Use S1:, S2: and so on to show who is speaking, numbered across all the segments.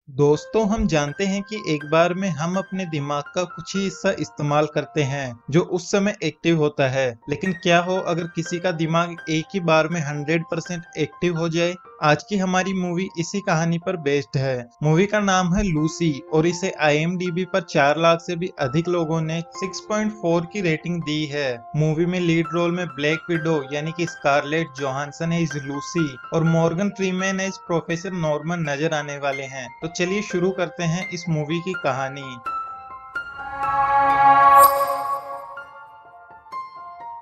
S1: दोस्तों, हम जानते हैं कि एक बार में हम अपने दिमाग का कुछ ही हिस्सा इस्तेमाल करते हैं जो उस समय एक्टिव होता है। लेकिन क्या हो अगर किसी का दिमाग एक ही बार में 100% एक्टिव हो जाए। आज की हमारी मूवी इसी कहानी पर बेस्ड है। मूवी का नाम है लूसी और इसे IMDb पर 4 लाख से भी अधिक लोगों ने 6.4 की रेटिंग दी है। मूवी में लीड रोल में ब्लैक विडो यानी कि स्कारलेट जोहानसन एज लूसी और Morgan Freeman as professor Norman नजर आने वाले हैं। तो चलिए शुरू करते हैं इस मूवी की कहानी।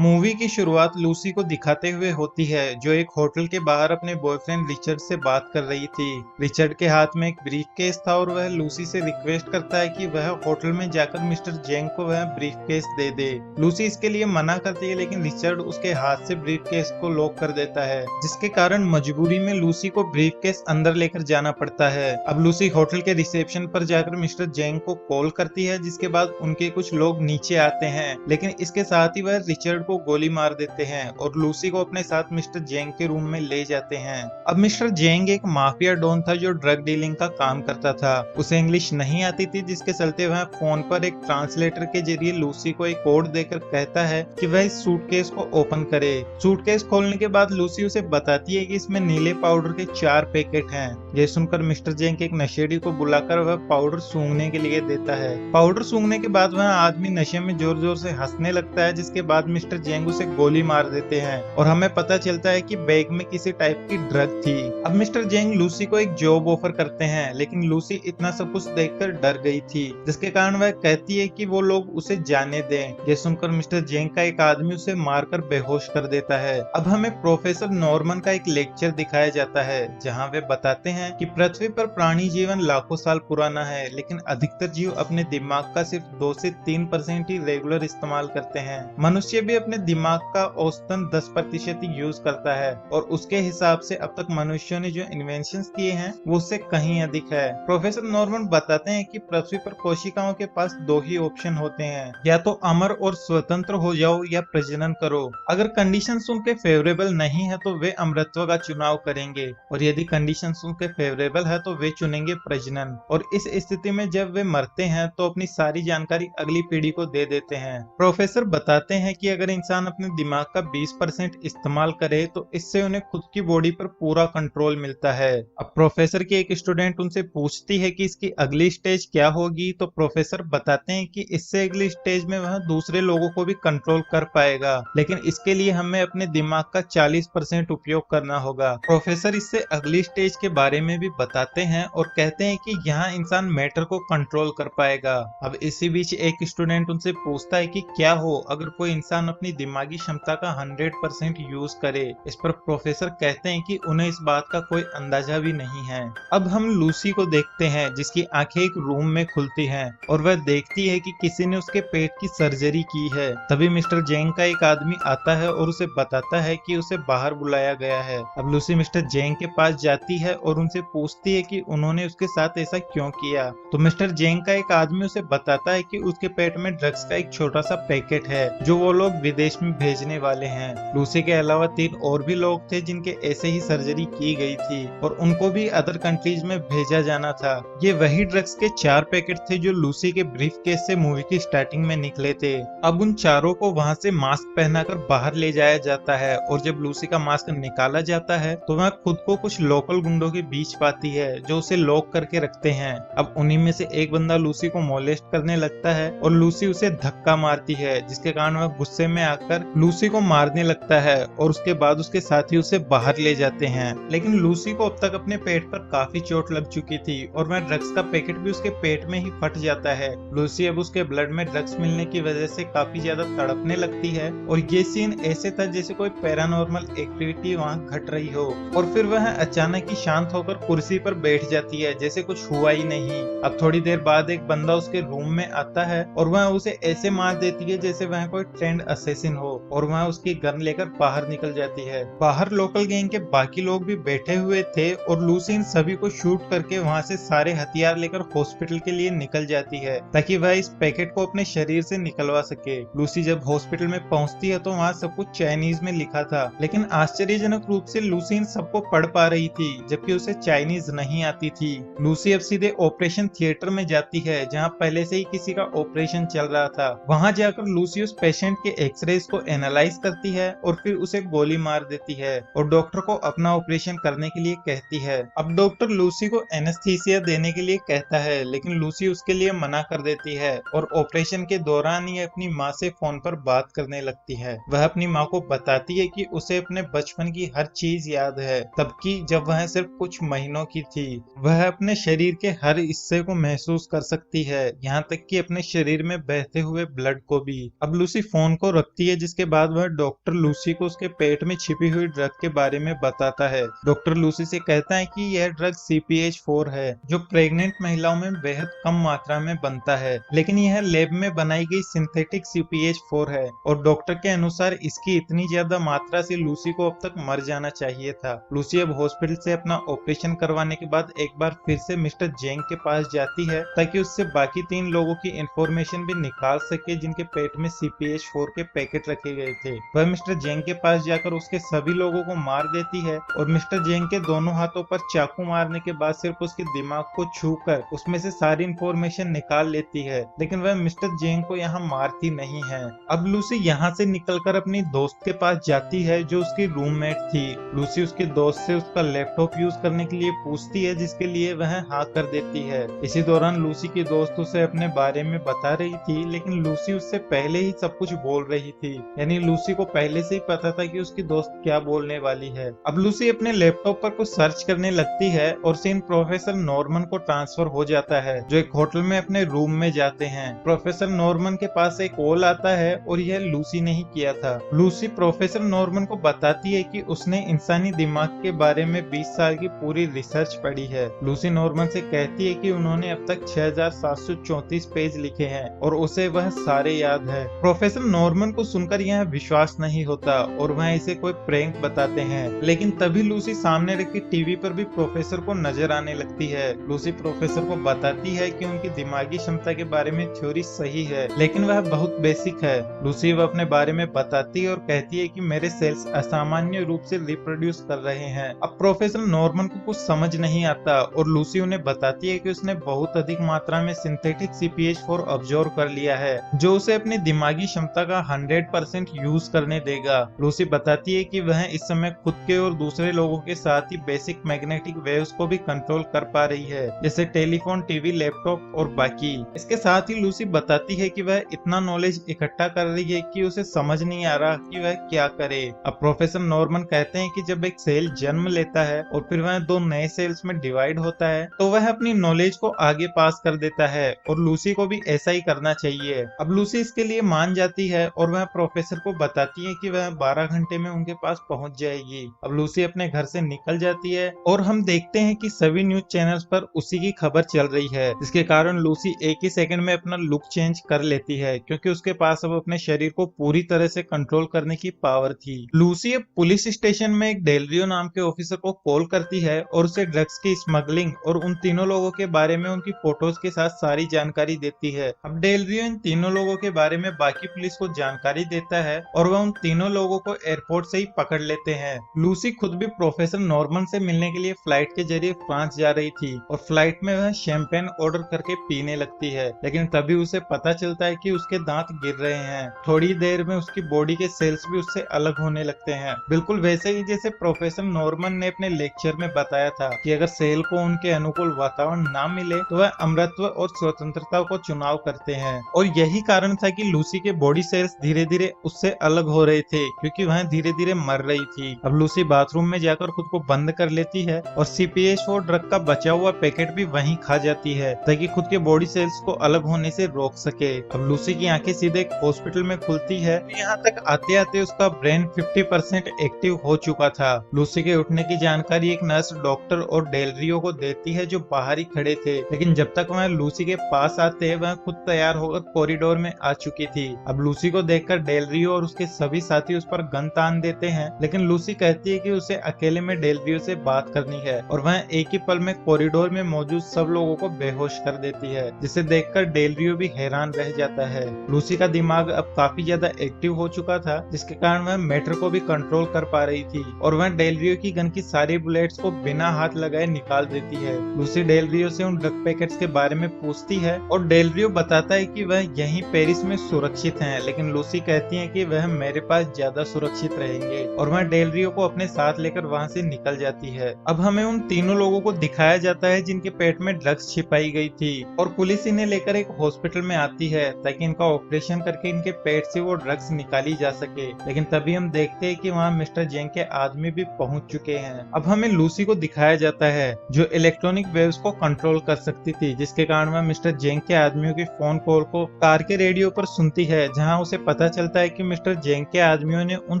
S1: मूवी की शुरुआत लूसी को दिखाते हुए होती है जो एक होटल के बाहर अपने बॉयफ्रेंड रिचर्ड से बात कर रही थी। रिचर्ड के हाथ में एक ब्रीफकेस था और वह लूसी से रिक्वेस्ट करता है कि वह होटल में जाकर मिस्टर जेंग को वह ब्रीफकेस दे दे। लूसी इसके लिए मना करती है लेकिन रिचर्ड उसके हाथ से ब्रीफकेस को लॉक कर देता है, जिसके कारण मजबूरी में लूसी को ब्रीफकेस अंदर लेकर जाना पड़ता है। अब लूसी होटल के रिसेप्शन पर जाकर मिस्टर जेंग को कॉल करती है, जिसके बाद उनके कुछ लोग नीचे आते हैं, लेकिन इसके साथ ही वह रिचर्ड को गोली मार देते हैं और लूसी को अपने साथ मिस्टर जेंग के रूम में ले जाते हैं। अब मिस्टर जेंग एक माफिया डॉन था जो ड्रग डीलिंग का काम करता था। उसे इंग्लिश नहीं आती थी, जिसके चलते वह फोन पर एक ट्रांसलेटर के जरिए लूसी को एक कोड देकर कहता है कि वह इस सूटकेस को ओपन करे। सूटकेस खोलने के बाद लूसी उसे बताती है कि इसमें नीले पाउडर के 4 पैकेट हैं। यह सुनकर मिस्टर जेंग एक नशेड़ी को बुलाकर वह पाउडर सूंघने के लिए देता है। पाउडर सूंघने के बाद वह आदमी नशे में जोर जोर से हंसने लगता है, जिसके बाद मिस्टर जेंग उसे गोली मार देते हैं और हमें पता चलता है कि बैग में किसी टाइप की ड्रग थी। अब मिस्टर जेंग लूसी को एक जॉब ऑफर करते हैं, लेकिन लूसी इतना सब कुछ देखकर डर गई थी, जिसके कारण वह कहती है कि वो लोग उसे जाने दें। ये सुनकर मिस्टर जेंग का एक आदमी उसे मारकर बेहोश कर देता है। अब हमें प्रोफेसर नॉर्मन का एक लेक्चर दिखाया जाता है जहाँ वे बताते हैं कि पृथ्वी पर प्राणी जीवन लाखों साल पुराना है, लेकिन अधिकतर जीव अपने दिमाग का सिर्फ 2 से 3% ही रेगुलर इस्तेमाल करते हैं। मनुष्य भी अपने दिमाग का औसतन 10% ही यूज करता है और उसके हिसाब से अब तक मनुष्यों ने जो इन्वेंशंस किए हैं वो उससे कहीं अधिक है। प्रोफेसर नॉर्मन बताते हैं कि पृथ्वी पर कोशिकाओं के पास 2 ही ऑप्शन होते हैं, या तो अमर और स्वतंत्र हो जाओ या प्रजनन करो। अगर कंडीशंस उनके फेवरेबल नहीं है तो वे अमरत्व का चुनाव करेंगे, और यदि कंडीशंस उनके फेवरेबल है तो वे चुनेंगे प्रजनन। और इस स्थिति में जब वे मरते हैं तो अपनी सारी जानकारी अगली पीढ़ी को दे देते हैं। प्रोफेसर बताते हैं कि अगर इंसान अपने दिमाग का 20% इस्तेमाल करे तो इससे उन्हें खुद की बॉडी पर पूरा कंट्रोल मिलता है। अब प्रोफेसर की एक स्टूडेंट उनसे पूछती है कि इसकी अगली स्टेज क्या होगी, तो प्रोफेसर बताते हैं कि इससे अगली स्टेज में वह दूसरे लोगों को भी कंट्रोल कर पाएगा, लेकिन इसके लिए हमें अपने दिमाग का 40% उपयोग करना होगा। प्रोफेसर इससे अगली स्टेज के बारे में भी बताते हैं और कहते हैं कि यहाँ इंसान मैटर को कंट्रोल कर पाएगा। अब इसी बीच एक स्टूडेंट उनसे पूछता है कि क्या हो अगर कोई इंसान अपनी दिमागी क्षमता का 100% यूज करे। इस पर प्रोफेसर कहते हैं कि उन्हें इस बात का कोई अंदाजा भी नहीं है। अब हम लूसी को देखते हैं जिसकी आंखें एक रूम में खुलती हैं और वह देखती है कि किसी ने उसके पेट की सर्जरी की है। तभी मिस्टर जेंग का एक आदमी आता है और उसे बताता है कि उसे बाहर बुलाया गया है। अब लूसी मिस्टर जेंग के पास जाती है और उनसे पूछती है कि उन्होंने उसके साथ ऐसा क्यों किया। तो मिस्टर जेंग का एक आदमी उसे बताता है कि उसके पेट में ड्रग्स का एक छोटा सा पैकेट है जो वो लोग विदेश में भेजने वाले हैं। लूसी के अलावा 3 और भी लोग थे जिनके ऐसे ही सर्जरी की गई थी और उनको भी अदर कंट्रीज में भेजा जाना था। ये वही ड्रग्स के 4 पैकेट थे जो लूसी के ब्रीफकेस से मूवी की स्टार्टिंग में निकले थे। अब उन चारों को वहां से मास्क पहनाकर बाहर ले जाया जाता है और जब लूसी का मास्क निकाला जाता है तो वह खुद को कुछ लोकल गुंडों के बीच पाती है जो उसे लॉक करके रखते हैं। अब उन्हीं में से एक बंदा लूसी को मोलेस्ट करने लगता है और लूसी उसे धक्का मारती है, जिसके कारण वह गुस्से में आकर लूसी को मारने लगता है और उसके बाद उसके साथी उसे बाहर ले जाते हैं। लेकिन लूसी को अब तक अपने पेट पर काफी चोट लग चुकी थी और वह ड्रग्स का पैकेट भी उसके पेट में ही फट जाता है। लूसी अब उसके ब्लड में ड्रग्स मिलने की वजह से काफी ज्यादा तड़पने लगती है और ये सीन ऐसे था जैसे कोई पैरानॉर्मल एक्टिविटी वहाँ घट रही हो, और फिर वह अचानक ही शांत होकर कुर्सी पर बैठ जाती है जैसे कुछ हुआ ही नहीं। अब थोड़ी देर बाद एक बंदा उसके रूम में आता है और वह उसे ऐसे मार देती है जैसे वह कोई ट्रेंड असैसिन हो और वह उसकी गन लेकर बाहर निकल जाती है। बाहर लोकल गैंग के बाकी लोग भी बैठे हुए थे और लूसी इन सभी को शूट करके वहां से सारे हथियार लेकर हॉस्पिटल के लिए निकल जाती है ताकि वह इस पैकेट को अपने शरीर से निकलवा सके। लूसी जब हॉस्पिटल में पहुंचती है तो वहाँ सब कुछ चाइनीज में लिखा था, लेकिन आश्चर्यजनक रूप से लूसी इन सबको पढ़ पा रही थी जबकि उसे चाइनीज नहीं आती थी। लूसी अब सीधे ऑपरेशन थिएटर में जाती है जहाँ पहले से ही किसी का ऑपरेशन चल रहा था। वहां जाकर लूसी उस पेशेंट के एक्सरेज को एनालाइज करती है और फिर उसे गोली मार देती है और डॉक्टर को अपना ऑपरेशन करने के लिए कहती है। अब डॉक्टर लूसी को एनेस्थीसिया देने के लिए कहता है, लेकिन लूसी उसके लिए मना कर देती है और ऑपरेशन के दौरान ही अपनी माँ से फोन पर बात करने लगती है। वह अपनी माँ को बताती है कि उसे अपने बचपन की हर चीज याद है, तब की जब वह सिर्फ कुछ महीनों की थी। वह अपने शरीर के हर हिस्से को महसूस कर सकती है, यहाँ तक कि अपने शरीर में बहते हुए ब्लड को भी। अब लूसी फोन को रखती है जिसके बाद वह डॉक्टर लूसी को उसके पेट में छिपी हुई ड्रग के बारे में बताता है। डॉक्टर लूसी से कहता है कि यह ड्रग CPH4 है जो प्रेग्नेंट महिलाओं में बेहद कम मात्रा में बनता है, लेकिन यह लैब में बनाई गई सिंथेटिक CPH4 है और डॉक्टर के अनुसार इसकी इतनी ज्यादा मात्रा से लूसी को अब तक मर जाना चाहिए था। लूसी अब हॉस्पिटल से अपना ऑपरेशन करवाने के बाद एक बार फिर से मिस्टर जेंग के पास जाती है ताकि उससे बाकी 3 लोगों की इंफॉर्मेशन भी निकाल सके जिनके पेट में CPH4 के पैकेट रखे गए थे। वह मिस्टर जेंग के पास जाकर उसके सभी लोगों को मार देती है और मिस्टर जेंग के दोनों हाथों पर चाकू मारने के बाद सिर्फ उसके दिमाग को छूकर उसमें से सारी इंफॉर्मेशन निकाल लेती है, लेकिन वह मिस्टर जेंग को यहाँ मारती नहीं है। अब लूसी यहाँ से निकलकर अपनी दोस्त के पास जाती है जो उसकी रूममेट थी। लूसी उसके दोस्त से उसका लैपटॉप यूज करने के लिए पूछती है जिसके लिए वह हाँ कर देती है। इसी दौरान लूसी की दोस्त उसे अपने बारे में बता रही थी, लेकिन लूसी उससे पहले ही सब कुछ बोल रही थी, यानी लूसी को पहले से ही पता था कि उसकी दोस्त क्या बोलने वाली है। अब लूसी अपने लैपटॉप पर कुछ सर्च करने लगती है और सीन प्रोफेसर नॉर्मन को ट्रांसफर हो जाता है जो एक होटल में अपने रूम में जाते हैं। प्रोफेसर नॉर्मन के पास एक कॉल आता है और यह लूसी ने ही किया था। लूसी प्रोफेसर नॉर्मन को बताती है कि उसने इंसानी दिमाग के बारे में 20 साल की पूरी रिसर्च पढ़ी है। लूसी नॉर्मन से कहती है कि उन्होंने अब तक 6734 पेज लिखे हैं और उसे वह सारे याद है। प्रोफेसर नॉर्मन को सुनकर यह विश्वास नहीं होता और वह इसे कोई प्रैंक बताते हैं, लेकिन तभी लूसी सामने रखी टीवी पर भी प्रोफेसर को नजर आने लगती है। लूसी प्रोफेसर को बताती है कि उनकी दिमागी क्षमता के बारे में थ्योरी सही है, लेकिन वह बहुत बेसिक है। लूसी वह अपने बारे में बताती है और कहती है कि मेरे सेल्स असामान्य रूप से रिप्रोड्यूस कर रहे हैं। अब प्रोफेसर नॉर्मन को कुछ समझ नहीं आता और लूसी उन्हें बताती है कि उसने बहुत अधिक मात्रा में सिंथेटिक CPH4 ऑब्जर्व कर लिया है जो उसे अपनी दिमागी क्षमता का 100% यूज करने देगा। लूसी बताती है कि वह इस समय खुद के और दूसरे लोगों के साथ ही बेसिक मैग्नेटिक वेव्स को भी कंट्रोल कर पा रही है, जैसे टेलीफोन, टीवी, लैपटॉप और बाकी। इसके साथ ही लूसी बताती है कि वह इतना नॉलेज इकट्ठा कर रही है कि उसे समझ नहीं आ रहा कि वह क्या करे। अब प्रोफेसर नॉर्मन कहते हैं कि जब एक सेल जन्म लेता है और फिर वह 2 नए सेल्स में डिवाइड होता है तो वह अपनी नॉलेज को आगे पास कर देता है और लूसी को भी ऐसा ही करना चाहिए। अब लूसी इसके लिए मान जाती है और वह प्रोफेसर को बताती है कि वह 12 घंटे में उनके पास पहुंच जाएगी। अब लूसी अपने घर से निकल जाती है और हम देखते हैं कि सभी न्यूज चैनल्स पर उसी की खबर चल रही है, जिसके कारण लूसी एक ही सेकंड में अपना लुक चेंज कर लेती है क्योंकि उसके पास अब अपने शरीर को पूरी तरह से कंट्रोल करने की पावर थी। लूसी अब पुलिस स्टेशन में एक डेलरियो नाम के ऑफिसर को कॉल करती है और उसे ड्रग्स की स्मगलिंग और उन तीनों लोगों के बारे में उनकी फोटोज के साथ सारी जानकारी देती है। अब डेलरियो इन तीनों लोगों के बारे में बाकी पुलिस को जानकारी देता है और वह उन तीनों लोगों को एयरपोर्ट से ही पकड़ लेते हैं। लूसी खुद भी प्रोफेसर नॉर्मन से मिलने के लिए फ्लाइट के जरिए फ्रांस जा रही थी और फ्लाइट में वह शैंपेन ऑर्डर करके पीने लगती है, लेकिन तभी उसे पता चलता है कि उसके दांत गिर रहे हैं। थोड़ी देर में उसकी बॉडी के सेल्स भी उससे अलग होने लगते हैं, बिल्कुल वैसे ही जैसे प्रोफेसर नॉर्मन ने अपने लेक्चर में बताया था कि अगर सेल को उनके अनुकूल वातावरण ना मिले तो वह अमरत्व और स्वतंत्रता को चुनाव करते हैं। और यही कारण था कि लूसी के बॉडी सेल्स धीरे धीरे उससे अलग हो रहे थे क्योंकि वह धीरे धीरे मर रही थी। अब लूसी बाथरूम में जाकर खुद को बंद कर लेती है और CPH4 ड्रग का बचा हुआ पैकेट भी वहीं खा जाती है ताकि खुद के बॉडी सेल्स को अलग होने से रोक सके। अब लूसी की आंखें सीधे एक हॉस्पिटल में खुलती है। यहाँ तक आते आते उसका ब्रेन 50% एक्टिव हो चुका था। लूसी के उठने की जानकारी एक नर्स, डॉक्टर और डेलरियो को देती है जो बाहर ही खड़े थे, लेकिन जब तक वह लूसी के पास आते वह खुद तैयार होकर कॉरिडोर में आ चुकी थी। अब लूसी को देखकर डेल रियो और उसके सभी साथी उस पर गन तान देते हैं, लेकिन लूसी कहती है कि उसे अकेले में डेल रियो से बात करनी है और वह एक ही पल में कॉरिडोर में मौजूद सब लोगों को बेहोश कर देती है, जिसे देखकर डेल रियो भी हैरान रह जाता है। लूसी का दिमाग अब काफी ज्यादा एक्टिव हो चुका था, जिसके कारण वह मैटर को भी कंट्रोल कर पा रही थी और वह डेल रियो की गन की सारी बुलेट्स को बिना हाथ लगाए निकाल देती है। लूसी डेल रियो से उन ड्रग पैकेट्स के बारे में पूछती है और डेल रियो बताता है कि वह यहीं पेरिस में सुरक्षित हैं, लेकिन लूसी कहती है कि वह मेरे पास ज्यादा सुरक्षित रहेंगे और वह डेल रियो को अपने साथ लेकर वहां से निकल जाती है। अब हमें उन तीनों लोगों को दिखाया जाता है जिनके पेट में ड्रग्स छिपाई गई थी और पुलिस इन्हें लेकर एक हॉस्पिटल में आती है ताकि इनका ऑपरेशन करके इनके पेट से वो ड्रग्स निकाली जा सके, लेकिन तभी हम देखते हैं कि वहाँ मिस्टर जेंग के आदमी भी पहुंच चुके हैं। अब हमें लूसी को दिखाया जाता है जो इलेक्ट्रॉनिक वेव्स को कंट्रोल कर सकती थी, जिसके कारण वह मिस्टर जेंग के आदमियों की फोन कॉल को कार के रेडियो पर सुनती है, जहां उसे पता चलता है कि मिस्टर जेंग के आदमियों ने उन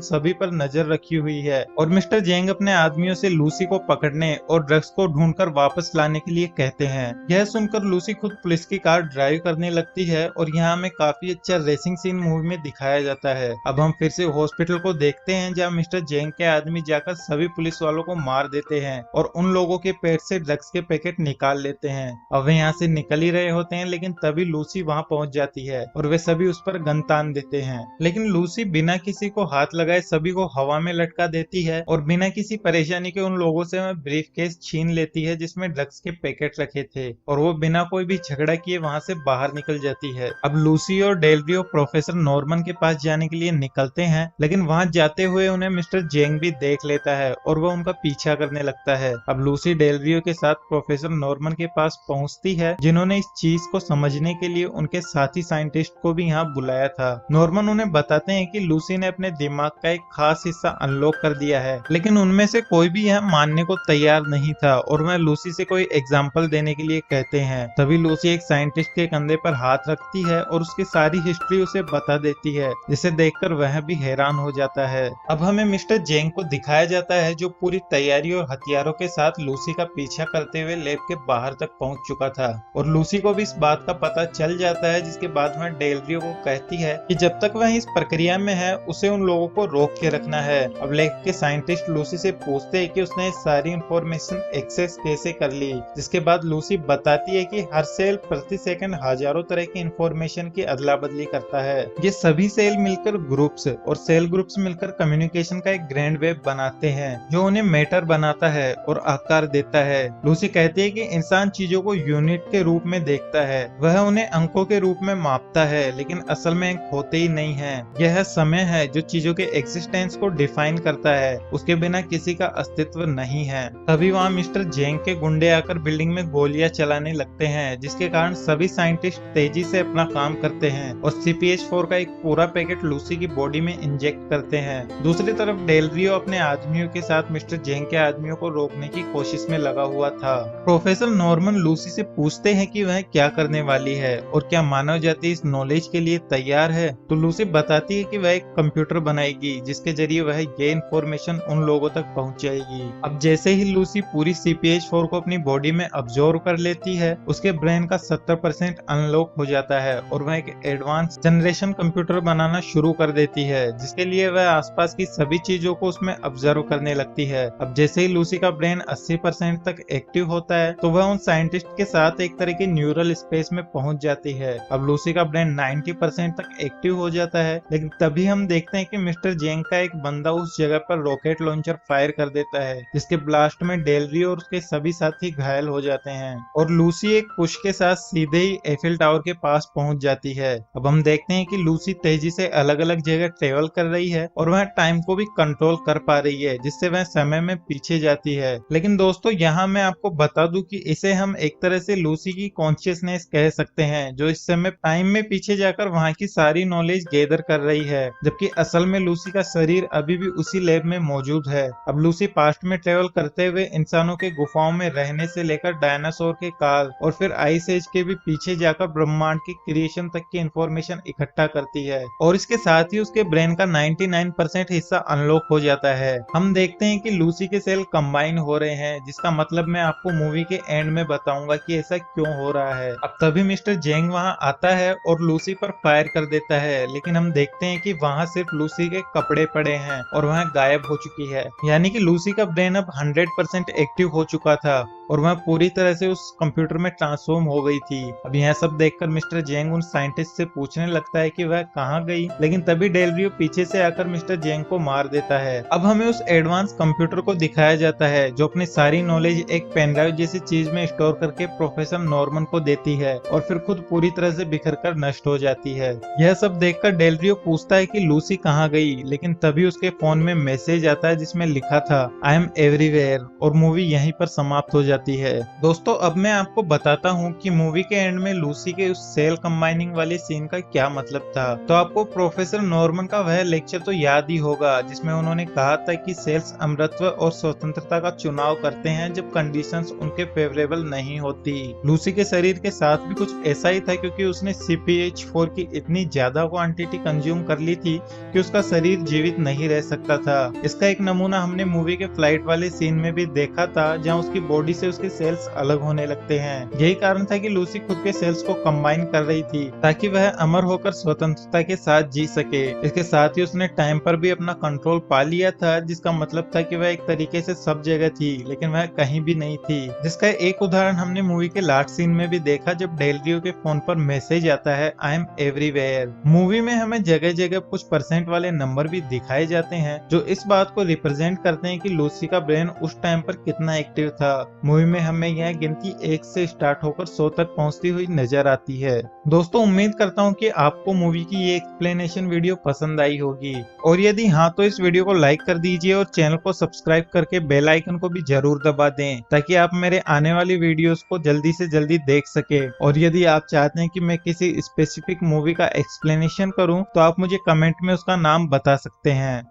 S1: सभी पर नजर रखी हुई है और मिस्टर जेंग अपने आदमियों से लूसी को पकड़ने और ड्रग्स को ढूंढकर वापस लाने के लिए कहते हैं। यह सुनकर लूसी खुद पुलिस की कार ड्राइव करने लगती है और यहाँ हमें काफी अच्छा रेसिंग सीन मूवी में दिखाया जाता है। अब हम फिर से हॉस्पिटल को देखते हैं जहाँ मिस्टर जेंग के आदमी जाकर सभी पुलिस वालों को मार देते हैं और उन लोगों के पेट से ड्रग्स के पैकेट निकाल लेते हैं। अब वे यहाँ से निकल ही रहे होते हैं, लेकिन तभी लूसी वहाँ पहुंच जाती है और वे सभी उस पर गन तान देते हैं, लेकिन लूसी बिना किसी को हाथ लगाए सभी को हवा में लटका देती है और बिना किसी परेशानी के उन लोगों से वह ब्रीफ केस छीन लेती है जिसमें ड्रग्स के पैकेट रखे थे और वो बिना कोई भी झगड़ा किए वहाँ से बाहर निकल जाती है। अब लूसी और डेल रियो प्रोफेसर नॉर्मन के पास जाने के लिए निकलते हैं, लेकिन वहाँ जाते हुए उन्हें मिस्टर जेंग भी देख लेता है और वह उनका पीछा करने लगता है। अब लूसी डेल रियो के साथ प्रोफेसर नॉर्मन के पास पहुंचती है, जिन्होंने इस चीज को समझने के लिए उनके साथी साइंटिस्ट को भी यहाँ बुलाया था। नॉर्मन उन्हें बताते हैं कि लूसी ने अपने दिमाग का एक खास हिस्सा अनलॉक कर दिया है, लेकिन उनमें से कोई भी यह मानने को तैयार नहीं था और वह लूसी से कोई एग्जाम्पल देने के लिए कहते हैं। तभी लूसी एक साइंटिस्ट के कंधे पर हाथ रखती है और उसकी सारी हिस्ट्री उसे बता देती है, जिसे देखकर वह भी हैरान हो जाता है। अब हमें मिस्टर जेंग को दिखाया जाता है जो पूरी तैयारी और हथियारों के साथ लूसी का पीछा करते हुए लैब के बाहर तक पहुंच चुका था और लूसी को भी इस बात का पता चल जाता है, जिसके बाद वह डेल रियो को कहती है कि जब तक वह इस प्रक्रिया में है उसे उन लोगों को रोक के रखना है। अब लैब के साइंटिस्ट लूसी से पूछते हैं कि उसने सारी इंफॉर्मेशन एक्सेस कैसे कर ली, जिसके बाद लूसी बताती है कि हर सेल प्रति सेकंड हजारों तरह की इंफॉर्मेशन की अदला बदली करता है। ये सभी सेल मिलकर ग्रुप्स और सेल ग्रुप्स मिलकर कम्युनिकेशन का एक ग्रैंड वेब बनाते हैं जो उन्हें मैटर बनाता है और आकार देता है। लूसी कहती है कि इंसान चीजों को यूनिट के रूप में देखता है, वह उन्हें अंकों के रूप में मापता है, लेकिन असल में अंक होते ही नहीं है। यह समय है जो चीजों के एक्सिस्टेंस को डिफाइन करता है, उसके बिना किसी का अस्तित्व नहीं है। तभी वहाँ मिस्टर जेंग के गुंडे आकर बिल्डिंग में गोलियां चलाने लगते हैं, जिसके कारण सभी साइंटिस्ट तेजी से अपना काम करते हैं और CPH-4 का एक पूरा पैकेट लूसी की बॉडी में इंजेक्ट करते हैं। दूसरी तरफ डेल रियो अपने आदमियों के साथ मिस्टर जेंग के आदमियों को रोकने की कोशिश में लगा हुआ था। प्रोफेसर नॉर्मन लूसी से पूछते हैं कि वह क्या करने वाली है और क्या मानव जाति इस नॉलेज के लिए तैयार है, तो लूसी बताती है कि वह एक कंप्यूटर बनाएगी जिसके जरिए वह ये इंफॉर्मेशन उन लोगों तक पहुंचाएगी। अब जैसे ही लूसी पूरी CPH-4 को अपनी बॉडी में अब्जॉर्व कर लेती है, उसके ब्रेन का 70% अनलॉक हो जाता है और वह एक एडवांस जनरेशन कंप्यूटर बनाना शुरू कर देती है, जिसके लिए वह आसपास की सभी चीजों को उसमें ऑब्जर्व करने लगती है। अब जैसे ही लूसी का ब्रेन 80% तक एक्टिव होता है तो वह उन साइंटिस्ट के साथ एक तरह की न्यूरल स्पेस में पहुंच जाती है। अब लूसी का ब्रेन 90% तक एक्टिव हो जाता है, लेकिन तभी हम देखते हैं कि मिस्टर जेंग का एक बंदा उस जगह पर रॉकेट लॉन्चर फायर कर देता है, जिसके ब्लास्ट में डेल रियो और उसके सभी साथी घायल हो जाते हैं और लूसी एक पुश के साथ सीधे ही एफिल टावर के पास पहुंच जाती है। अब हम देखते हैं कि लूसी तेजी से अलग अलग जगह ट्रेवल कर रही है और वह टाइम को भी कंट्रोल कर पा रही है, जिससे वह समय में पीछे जाती है। लेकिन दोस्तों यहाँ मैं आपको बता दूं कि इसे हम एक तरह से लूसी की कॉन्शियसनेस कह सकते हैं, जो इस समय टाइम में पीछे जाकर वहाँ की सारी नॉलेज गैदर कर रही है, जबकि असल में लूसी का शरीर अभी भी उसी लैब में मौजूद है। अब लूसी पास्ट में ट्रेवल करते हुए इंसानों के गुफाओं में रहने से लेकर डायनासोर के काल और फिर आइस एज के भी पीछे जाकर ब्रह्मांड की क्रिएशन तक की इंफॉर्मेशन इकट्ठा करती है और इसके साथ ही उसके ब्रेन का 99% हिस्सा अनलॉक हो जाता है। हम देखते हैं कि लूसी के सेल कंबाइन हो रहे हैं, जिसका मतलब मैं आपको मूवी के एंड में बताऊंगा कि ऐसा क्यों हो रहा है। अब तभी मिस्टर जेंग वहां आता है और लूसी पर फायर कर देता है, लेकिन हम देखते हैं कि वहाँ सिर्फ लूसी के कपड़े पड़े हैं और वह गायब हो चुकी है। यानी कि लूसी का ब्रेन अब 100% एक्टिव हो चुका था और वह पूरी तरह से उस कंप्यूटर में ट्रांसफॉर्म हो गई थी। अब यह सब देखकर मिस्टर जेंग उन साइंटिस्ट से पूछने लगता है कि वह कहाँ गई, लेकिन तभी डेल रियो पीछे से आकर मिस्टर जेंग को मार देता है। अब हमें उस एडवांस कंप्यूटर को दिखाया जाता है जो अपनी सारी नॉलेज एक पेनड्राइव जैसी चीज में स्टोर करके प्रोफेसर नॉर्मन को देती है और फिर खुद पूरी तरह से बिखर कर नष्ट हो जाती है। यह सब देखकर डेल रियो पूछता है कि लूसी कहाँ गई, लेकिन तभी उसके फोन में मैसेज आता है जिसमें लिखा था आई एम एवरीवेयर, और मूवी यहीं पर समाप्त हो जाती है। दोस्तों अब मैं आपको बताता हूँ कि मूवी के एंड में लूसी के उस सेल कंबाइनिंग वाले सीन का क्या मतलब था। तो आपको प्रोफेसर नॉर्मन का वह लेक्चर तो याद ही होगा जिसमें उन्होंने कहा था कि सेल्स अमरत्व और स्वतंत्रता का चुनाव करते हैं जब कंडीशंस उनके फेवरेबल नहीं होती। लूसी के शरीर के साथ भी कुछ ऐसा ही था, क्योंकि उसने CPH4 की इतनी ज्यादा क्वांटिटी कंज्यूम कर ली थी कि उसका शरीर जीवित नहीं रह सकता था। इसका एक नमूना हमने मूवी के फ्लाइट वाले सीन में भी देखा था, जहां उसकी बॉडी से उसके सेल्स अलग होने लगते हैं। यही कारण था कि लूसी खुद के सेल्स को कंबाइन कर रही थी ताकि वह अमर होकर स्वतंत्रता के साथ जी सके। इसके साथ ही उसने टाइम पर भी अपना कंट्रोल पा लिया था, जिसका मतलब था कि वह एक तरीके से सब जगह थी लेकिन वह कहीं भी नहीं थी। जिसका एक उदाहरण हमने मूवी के लास्ट सीन में भी देखा जब डेल रियो के फोन पर मैसेज आता है आई एम एवरीवेयर। मूवी में हमें जगह जगह कुछ % वाले नंबर भी दिखाए जाते हैं जो इस बात को रिप्रेजेंट करते हैं कि लूसी का ब्रेन उस टाइम पर कितना एक्टिव था। मूवी में हमें यह गिनती 1 से स्टार्ट होकर 100 तक पहुंचती हुई नजर आती है। दोस्तों उम्मीद करता हूं कि आपको मूवी की ये एक्सप्लेनेशन वीडियो पसंद आई होगी, और यदि हाँ तो इस वीडियो को लाइक कर दीजिए और चैनल को सब्सक्राइब करके बेल आइकन को भी जरूर दबा दें ताकि आप मेरे आने वाली वीडियोस को जल्दी से जल्दी देख सके। और यदि आप चाहते हैं कि मैं किसी स्पेसिफिक मूवी का एक्सप्लेनेशन करूं तो आप मुझे कमेंट में उसका नाम बता सकते हैं।